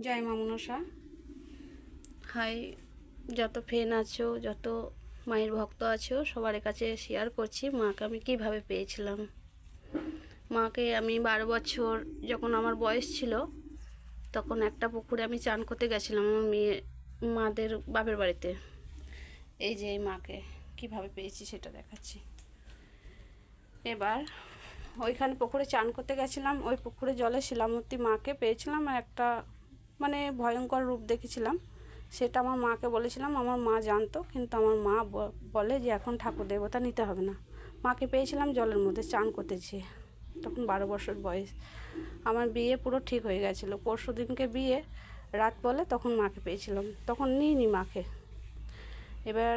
জয় মা মনসা। হাই, যত ফ্যান আছো, যত মায়ের ভক্ত আছো, সবার কাছে শেয়ার করছি মাকে আমি কিভাবে পেয়েছিলাম। মাকে আমি 12 বছর যখন আমার বয়স ছিল, তখন একটা পুকুরে আমি চান করতে গেছিলাম আমার মাদের বাপের বাড়িতে। এই যে এই মাকে কিভাবে পেয়েছি সেটা দেখাচ্ছি। এবার ওইখানে পুকুরে চান করতে গেছিলাম, ওই পুকুরে জলে শিলামূর্তি মাকে পেয়েছিলাম। আর একটা ভয়ঙ্কর রূপ দেখেছিলাম, সেটা আমার মাকে বলেছিলাম। আমার মা জানতো, কিন্তু আমার মা বলে যে এখন ঠাকুর দেবতা নিতে হবে না। মাকে পেয়েছিলাম জলের মধ্যে চান করতে যেয়ে, তখন 12 বছর বয়স। আমার বিয়ে পুরো ঠিক হয়ে গেছিলো, পরশু দিনকে বিয়ে, রাত বলে তখন মাকে পেয়েছিলাম। তখন নিইনি মাকে। এবার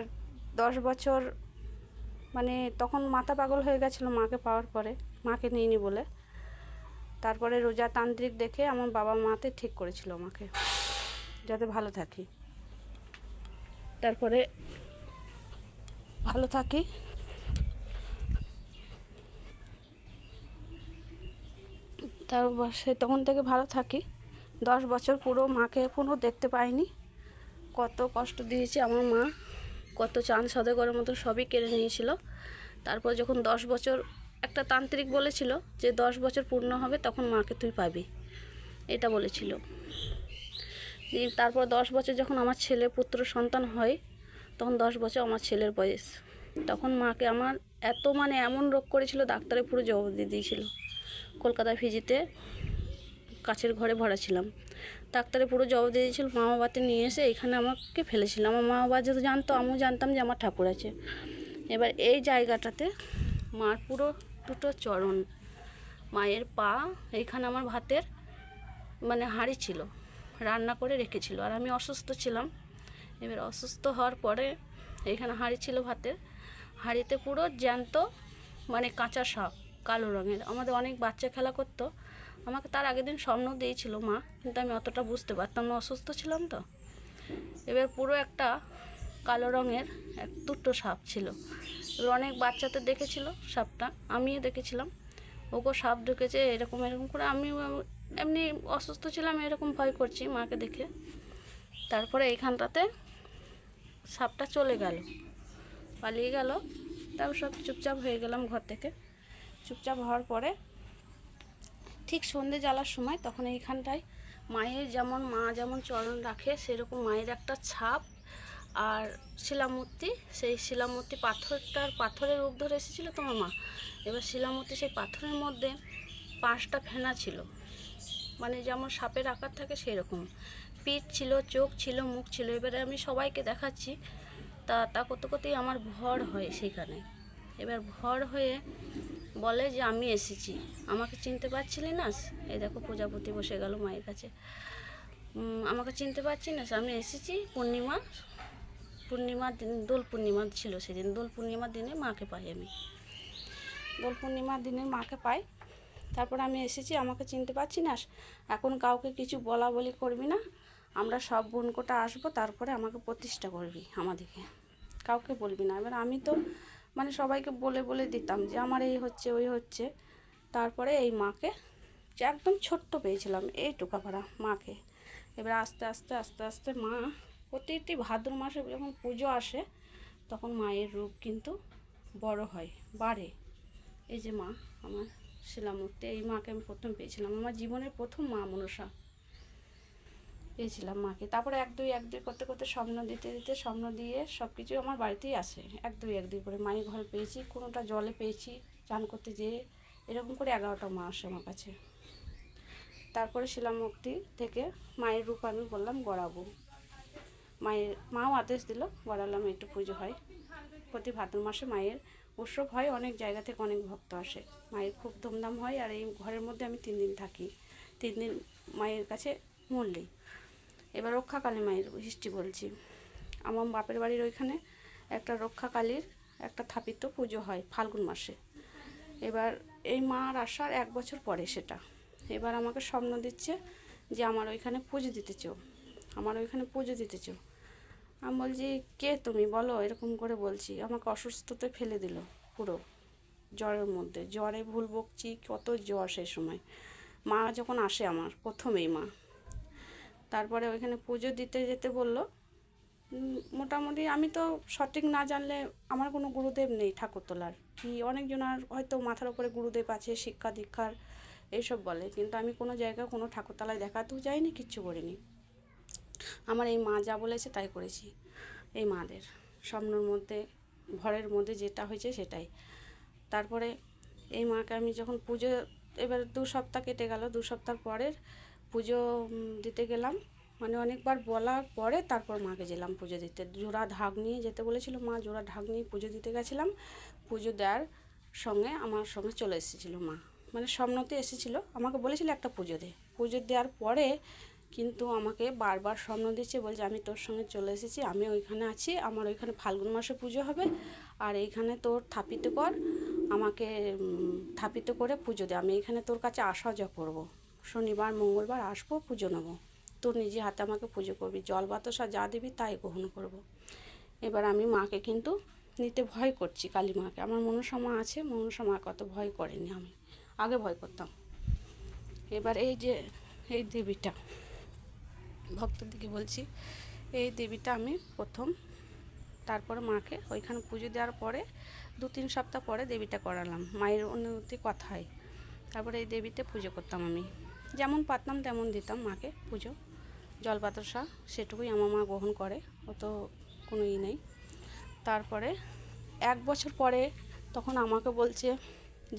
10 বছর তখন মাথা পাগল হয়ে গেছিলো মাকে পাওয়ার পরে, মাকে নিইনি বলে। তারপরে রোজা তান্ত্রিক দেখে আমার বাবা মাতে ঠিক করেছিল আমাকে যাতে ভালো থাকি। তারপরে ভালো থাকি, তারপর তখন থেকে ভালো থাকি। 10 বছর পুরো মাকে কোনো দেখতে পাইনি। কত কষ্ট দিয়েছে আমার মা, কত চাঁদ সদাগরের মতো সবই কেড়ে নিয়েছিল। তারপর যখন 10 বছর, একটা তান্ত্রিক বলেছিল যে 10 বছর পূর্ণ হবে তখন মাকে তুই পাবি, এটা বলেছিল। তারপর 10 বছর যখন আমার ছেলে পুত্র সন্তান হয়, তখন 10 বছর আমার ছেলের বয়স, তখন মাকে আমার এত এমন রোগ করেছিল, ডাক্তারে পুরো জবাব দিয়ে দিয়েছিল। কলকাতায় ফিজিতে কাছের ঘরে ভরা ছিলাম, ডাক্তারে পুরো জবাব দিয়ে দিয়েছিল। মা বাবাতে নিয়ে এসে এখানে আমাকে ফেলেছিল। আমার মা বাবা যেহেতু জানতো, আমিও জানতাম যে আমার ঠাকুর আছে। এবার এই জায়গাটাতে মার পুরো দুটো চরণ, মায়ের পা, এইখানে আমার ভাতের হাঁড়ি ছিল, রান্না করে রেখেছিল। আর আমি অসুস্থ ছিলাম। এবার অসুস্থ হওয়ার পরে এইখানে হাঁড়ি ছিল ভাতের, হাঁড়িতে পুরো জ্যান্ত কাঁচা সাপ কালো রঙের। আমাদের অনেক বাচ্চা খেলা করতো, আমাকে তার আগের দিন স্বপ্ন দিয়েছিল মা, কিন্তু আমি অতটা বুঝতে পারতাম না, অসুস্থ ছিলাম তো। এবার পুরো একটা কালো রঙের দুটো সাপ ছিল। এবার অনেক বাচ্চাতে দেখেছিল সাপটা, আমিও দেখেছিলাম। ওগো সাপ ঢুকেছে, এরকম এরকম করে। আমি এমনি অসুস্থ ছিলাম, এরকম ভয় করছি মাকে দেখে। তারপরে এইখানটাতে সাপটা চলে গেল, পালিয়ে গেল। তারপর সব চুপচাপ হয়ে গেলাম ঘর থেকে। চুপচাপ হওয়ার পরে ঠিক সন্ধে জ্বালার সময়, তখন এইখানটায় মায়ের মা যেমন চরণ রাখে সেরকম মায়ের একটা ছাপ আর শিলামূর্তি, সেই শিলামূর্তি পাথরের রূপ ধরে এসেছিলো তোমার মা। এবার শিলামূর্তি সেই পাথরের মধ্যে 5টা ফেনা ছিল, যেমন সাপের আকার থাকে সেই রকম। পিঠ ছিল, চোখ ছিল, মুখ ছিল। এবারে আমি সবাইকে দেখাচ্ছি, তা করতে করতেই আমার ভর হয় সেখানে। এবার ভর হয়ে বলে যে আমি এসেছি, আমাকে চিনতে পারছিলি না? এই দেখো প্রজাপতি বসে গেল মায়ের কাছে। আমাকে চিনতে পারছি না? আমি এসেছি পূর্ণিমার দিন, দোল পূর্ণিমা ছিল সেদিন। দোল পূর্ণিমার দিনে মাকে পাই আমি, দোল পূর্ণিমার দিনে মাকে পাই। তারপর আমি এসেছি, আমাকে চিনতে পারছি না? এখন কাউকে কিছু বলা বলি করবি না, আমরা সব বোনকোটা আসবো, তারপরে আমাকে প্রতিষ্ঠা করবি, আমাদেরকে কাউকে বলবি না। এবার আমি তো সবাইকে বলে বলে দিতাম যে আমার এই হচ্ছে ওই হচ্ছে। তারপরে এই মাকে একদম ছোট্ট পেয়েছিলাম, এই টোকাপাড়া মাকে। এবার আস্তে আস্তে আস্তে আস্তে মা প্রতিটি ভাদ্র মাসে যখন পুজো আসে, তখন মায়ের রূপ কিন্তু বড় হয়, বাড়ে। এই যে মা আমার শিলামূর্তি, এই মাকে আমি প্রথম পেয়েছিলাম, আমার জীবনের প্রথম মা মনসা পেয়েছিলাম মাকে। তারপরে 1-2 করতে করতে স্বপ্ন দিতে দিতে, স্বপ্ন দিয়ে সব কিছু আমার বাড়িতেই আসে। 1-2 করে মায়ের ঘরে পেয়েছি, কোনোটা জলে পেয়েছি চান করতে যেয়ে। এরকম করে 11টা মা আসে আমার কাছে। তারপরে শিলামূর্তি থেকে মায়ের রূপ আমি বললাম গড়াবো। মাও আদেশ দিল, গড়ালাম, একটু পুজো হয়। প্রতি ভাদ্র মাসে মায়ের উৎসব হয়, অনেক জায়গা থেকে অনেক ভক্ত আসে। মায়ের খুব ধুমধাম হয়। আর এই ঘরের মধ্যে আমি 3 দিন থাকি, 3 দিন মায়ের কাছে মরলি। এবার রক্ষাকালী মায়ের হিস্ট্রি বলছি। আমার বাপের বাড়ির ওইখানে একটা রক্ষাকালীর একটা স্থাপিত পুজো হয় ফাল্গুন মাসে। এবার এই মার আসার 1 বছর পরে সেটা। এবার আমাকে স্বপ্ন দিচ্ছে যে আমার ওইখানে পুজো দিতেছো, আমার ওইখানে পুজো দিতেছো। আমি বলছি কে তুমি বলো, এরকম করে বলছি। আমাকে অসুস্থতে ফেলে দিল পুরো, জ্বরের মধ্যে, জ্বরে ভুল বকছি, কত জ্বর সেই সময়। মা যখন আসে আমার প্রথমেই মা, তারপরে ওইখানে পুজো দিতে যেতে বললো। মোটামুটি আমি তো সঠিক না জানলে, আমার কোনো গুরুদেব নেই ঠাকুর তোলার, কি অনেকজনের হয়তো মাথার উপরে গুরুদেব আছে শিক্ষা দীক্ষার এইসব বলে, কিন্তু আমি কোনো জায়গায় কোনো ঠাকুরতলায় দেখাতেও যাইনি, কিচ্ছু করিনি। আমার এই মা যা বলেছে তাই করেছি। এই মাদের স্বপ্নের মধ্যে ঘরের মধ্যে যেটা হয়েছে সেটাই। তারপরে এই মাকে আমি যখন পুজো, এবার 2 সপ্তাহ কেটে গেল, 2 সপ্তাহ পরের পুজো দিতে গেলাম, মানে অনেকবার বলার পরে তারপর মাকে গেলাম পুজো দিতে। জোড়া ঢাক নিয়ে যেতে বলেছিল মা, জোড়া ঢাক নিয়ে পুজো দিতে গেছিলাম। পুজো দেওয়ার সঙ্গে আমার সঙ্গে চলে এসেছিলো মা, মানে স্বপ্নতে এসেছিলো, আমাকে বলেছিল একটা পুজো দে। পুজো দেওয়ার পরে কিন্তু আমাকে বারবার স্বপ্ন দিচ্ছে, বলছে আমি তোর সঙ্গে চলে এসেছি, আমি ওইখানে আছি, আমার ওইখানে ফাল্গুন মাসে পুজো হবে, আর এইখানে তোর থাপিতে কর, আমাকে থাপিতে করে পুজো দে, আমি এইখানে তোর কাছে আসা যা করবো, শনিবার মঙ্গলবার আসবো, পুজো নেবো, তোর নিজে হাতে আমাকে পুজো করবি, জল বাতাসা যা দিবি তাই গ্রহণ করব। এবার আমি মাকে কিন্তু নিতে ভয় করছি, কালী মাকে। আমার মনসা মা আছে, মনসা মা কত ভয় করেনি, আমি আগে ভয় করতাম। এবার এই যে এই দেবীটা, ভক্তদিকে বলছি, এই দেবীটা আমি প্রথম, তারপরে মাকে ওইখানে পুজো দেওয়ার পরে 2-3 সপ্তাহ পরে দেবীটা করালাম, মায়ের অনুমতি কথায়। তারপরে এই দেবীতে পুজো করতাম, আমি যেমন পারতাম তেমন দিতাম মাকে পুজো, জল বাতাসা সেটুকুই আমার মা গ্রহণ করে, অত কোনো নেই। তারপরে 1 বছর পরে তখন আমাকে বলছে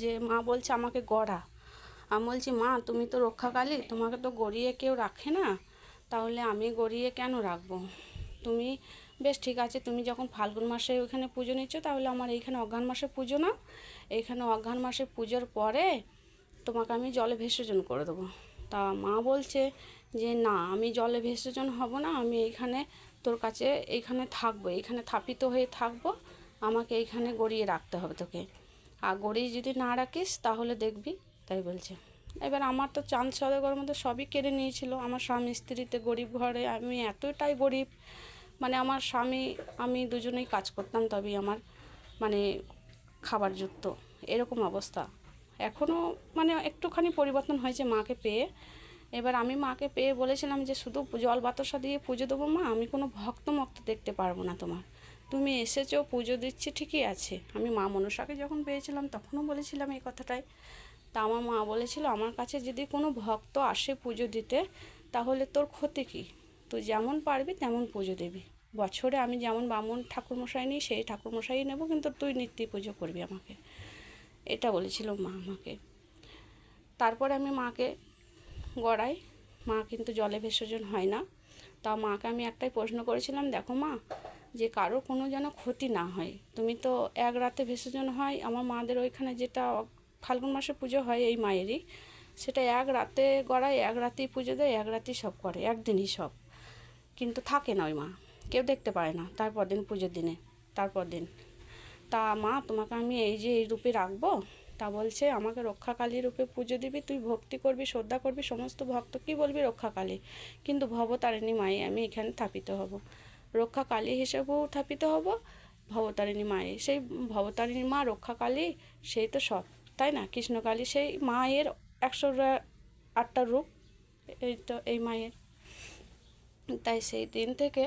যে, মা বলছে আমাকে গড়া। আমি বলছি মা তুমি তো রক্ষাকালী, তোমাকে তো গড়িয়ে কেউ রাখে না, তাহলে আমি গড়িয়ে কেন রাখবো? তুমি বেশ ঠিক আছে, তুমি যখন ফাল্গুন মাসে ওইখানে পুজো নিচ্ছ, তাহলে আমার এইখানে অঘ্রাণ মাসে পুজো না, এইখানে অঘ্রাণ মাসে পুজোর পরে তোমাকে আমি জলে বিসর্জন করে দেবো। তা মা বলছে যে না, আমি জলে বিসর্জন হব না, আমি এইখানে তোর কাছে এইখানে থাকবো, এইখানে থাপিত হয়ে থাকবো, আমাকে এইখানে গড়িয়ে রাখতে হবে তোকে, আর গড়িয়ে যদি না রাখিস তাহলে দেখবি, তাই বলছে। এবার আমার তো চাঁদ সওদাগরের মধ্যে সবই কেড়ে নিয়েছিল, আমার স্বামী স্ত্রীতে গরিব ঘরে, আমি এতটাই গরিব, মানে আমার স্বামী আমি দুজনেই কাজ করতাম, তবেই আমার মানে খাবার জুটত, এরকম অবস্থা। এখনও মানে একটুখানি পরিবর্তন হয়েছে মাকে পেয়ে। এবার আমি মাকে পেয়ে বলেছিলাম যে শুধু জল বাতাসা দিয়ে পুজো দেবো মা, আমি কোনো ভক্ত দেখতে পারবো না তোমার, তুমি এসেছো পুজো দিচ্ছি ঠিকই আছে। আমি মা মনসাকে যখন পেয়েছিলাম তখনও বলেছিলাম এই কথাটাই। তা আমার মা বলেছিল, আমার কাছে যদি কোনো ভক্ত আসে পুজো দিতে, তাহলে তোর ক্ষতি কী, তুই যেমন পারবি তেমন পুজো দিবি, বছরে আমি যেমন বামুন ঠাকুরমশাই নিই সেই ঠাকুরমশাই নেব, কিন্তু তুই নিত্য পুজো করবি আমাকে, এটা বলেছিল মা আমাকে। তারপরে আমি মাকে গড়াই, মা কিন্তু জলে বিসর্জন হয় না। তা মাকে আমি একটাই প্রশ্ন করেছিলাম, দেখো মা, যে কারো কোনো যেন ক্ষতি না হয়, তুমি তো 1 রাতে বিসর্জন হয়, আমার মাদের ওইখানে যেটা ফাল্গুন মাসে পুজো হয় এই মায়েরই, সেটা 1 রাতে গড়ায়, 1 রাতেই পুজো দেয়, 1 রাতেই সব করে, একদিনই সব, কিন্তু থাকে না ওই মা, কেউ দেখতে পায় না তারপর দিন পুজোর দিনে, তারপর দিন। তা মা তোমাকে আমি এই যে এই রূপে রাখবো, তা বলছে আমাকে রক্ষাকালী রূপে পুজো দিবি, তুই ভক্তি করবি, শ্রদ্ধা করবি, সমস্ত ভক্তকেই বলবি রক্ষাকালী, কিন্তু ভবতারিণী মায়ে আমি এখানে থাপিত হব, রক্ষাকালী হিসেবেও থাপিত হব, ভবতারিণী মায়ে, সেই ভবতারিণী মা রক্ষাকালী সেই তো সব, তাই না? কৃষ্ণকালী সেই মায়ের 108টা রূপ, এই তো এই মায়ের। তাই সেই দিন থেকে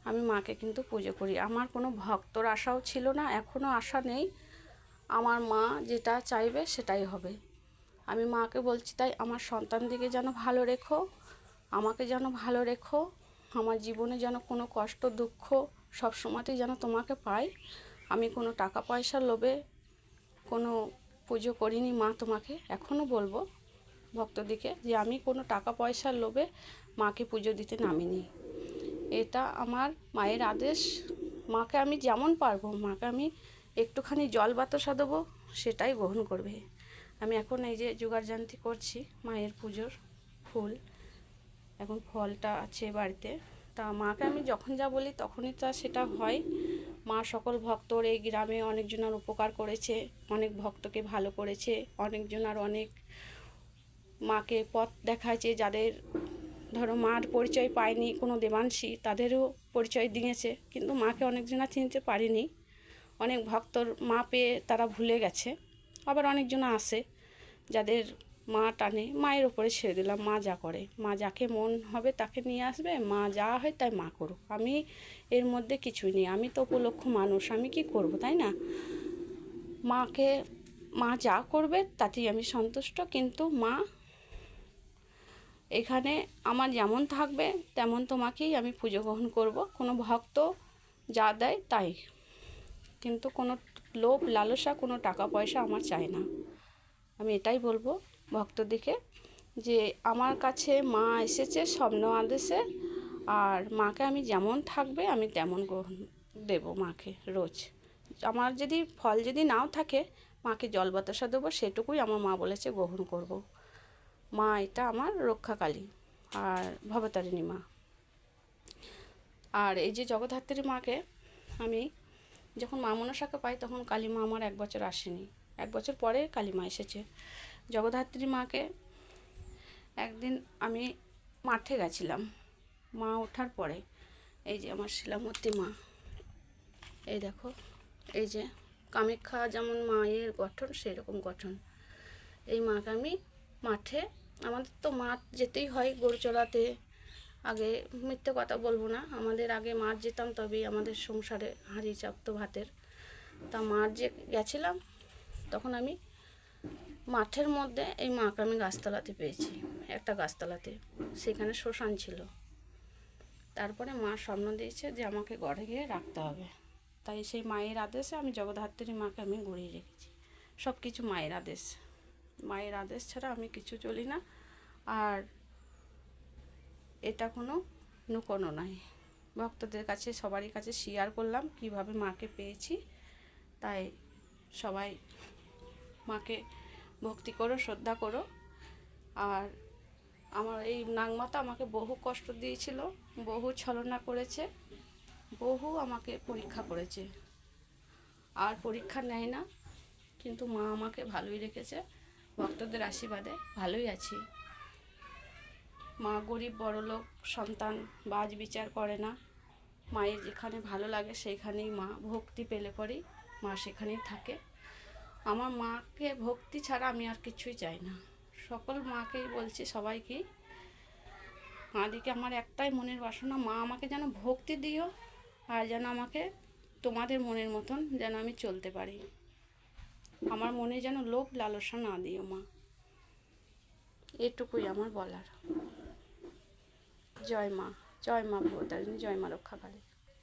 আমি মাকে কিন্তু পুজো করি। আমার কোনো ভক্তর আশাও ছিল না, এখনও আশা নেই, আমার মা যেটা চাইবে সেটাই হবে। আমি মাকে বলছি তাই, আমার সন্তানদিকে যেন ভালো রেখো, আমাকে যেন ভালো রেখো, আমার জীবনে যেন কোনো কষ্ট দুঃখ সব সময়তেই যেন তোমাকে পাই। আমি কোনো টাকা পয়সার লোভে কোনো পুজো করিনি মা, তোমাকে এখনও বলবো ভক্তদিকে যে আমি কোনো টাকা পয়সার লোভে মাকে পুজো দিতে নামিনি, এটা আমার মায়ের আদেশ। মাকে আমি যেমন পারবো, মাকে আমি একটুখানি জল বাতাসা দেবো, সেটাই গ্রহণ করবে। আমি এখন এই যে জোগাড়যন্ত্র করছি মায়ের পুজোর ফুল, এখন ফলটা আছে বাড়িতে, তা মাকে আমি যখন যা বলি তখনই তা সেটা হয়। মা সকল ভক্তর এই গ্রামে অনেকজনের উপকার করেছে, অনেক ভক্তকে ভালো করেছে, অনেকজনের অনেক মাকে পথ দেখাচ্ছে, যাদের ধরো মার পরিচয় পায়নি কোনো দেবাংশী, তাদেরও পরিচয় দিয়েছে, কিন্তু মাকে অনেকজনা চিনতে পারেনি, অনেক ভক্তর মা পেয়ে তারা ভুলে গেছে, আবার অনেকজনা আসে যাদের মা টানে, মায়ের ওপরে ছেড়ে দিলাম, মা যা করে, মা যাকে মন হবে তাকে নিয়ে আসবে, মা যা হয় তাই মা করুক, আমি এর মধ্যে কিছুই নেই, আমি তো উপলক্ষ মানুষ, আমি কি করব, তাই না? মাকে, মা যা করবে তাতেই আমি সন্তুষ্ট। কিন্তু মা এখানে আমার যেমন থাকবে তেমন তোমাকেই আমি পুজো গ্রহণ করব, কোনো ভক্ত যা দেয় তাই, কিন্তু কোনো লোভ লালসা, কোনো টাকা পয়সা আমার চাই না। আমি এটাই বলবো ভক্তদিকে যে আমার কাছে মা এসেছে স্বপ্ন আদেশে, আর মাকে আমি যেমন থাকবে আমি তেমন দেবো মাকে রোজ। আমার যদি ফল যদি নাও থাকে, মাকে জল বাতাসা দেবো, সেটুকুই আমার মা বলেছে গ্রহণ করব। মা এটা আমার রক্ষাকালী আর ভবতারিণী মা। আর এই যে জগদ্ধাত্রী মাকে আমি যখন মা মনসাকে পাই তখন কালী মা আমার 1 বছর আসেনি, 1 বছর পরে কালী মা এসেছে। জগদ্ধাত্রী মাকে একদিন আমি মাঠে গেছিলাম, মা ওঠার পরে, এই যে আমার শিলামূর্তি মা, এই দেখো, এই যে কামাখ্যা যেমন মায়ের গঠন সেরকম গঠন, এই মাকে আমি মাঠে, আমাদের তো মাঠ যেতেই হয় গরু চড়াতে, আগে মিথ্যে কথা বলবো না, আমাদের আগে মাঠ যেতাম তবেই আমাদের সংসারে হাঁড়ি চাপতো ভাতের। তা মাঠ যে গেছিলাম তখন আমি মাঠের মধ্যে এই মাকে আমি গাছতলাতে পেয়েছি, একটা গাছতলাতে, সেখানে শ্মশান ছিল। তারপরে মা স্বপ্ন দিয়েছে যে আমাকে ঘরে গিয়ে রাখতে হবে, তাই সেই মায়ের আদেশে আমি জগদ্ধাত্রী মাকে আমি গড়িয়ে রেখেছি। সব কিছু মায়ের আদেশ, মায়ের আদেশ ছাড়া আমি কিছু চলি না। আর এটা কোনো নুকোনো নয়, ভক্তদের কাছে সবারই কাছে শেয়ার করলাম কিভাবে মাকে পেয়েছি। তাই সবাই মাকে ভক্তি করো, শ্রদ্ধা করো। আর আমার এই নাগমাতা আমাকে বহু কষ্ট দিয়েছিল, বহু ছলনা করেছে, বহু আমাকে পরীক্ষা করেছে, আর পরীক্ষা নেয় না, কিন্তু মা আমাকে ভালোই রেখেছে, ভক্তদের আশীর্বাদে ভালোই আছি। মা গরিব বড়লোক সন্তান বাজ বিচার করে না, মায়ের যেখানে ভালো লাগে সেইখানেই মা ভক্তি পেলে পরেই মা সেখানেই থাকে। আমার মাকে ভক্তি ছাড়া আমি আর কিছুই চাই না। সকল মাকেই বলছি, সবাইকেই, মাদিকে আমার একটাই মনের বাসনা, মা আমাকে যেন ভক্তি দিও, আর যেন আমাকে তোমাদের মনের মতন যেন আমি চলতে পারি, আমার মনে যেন লোভ লালসা না দিও মা, এটুকুই আমার বলার। জয় মা, জয় মা ভবতারিণী, জয় মা রক্ষাকালী।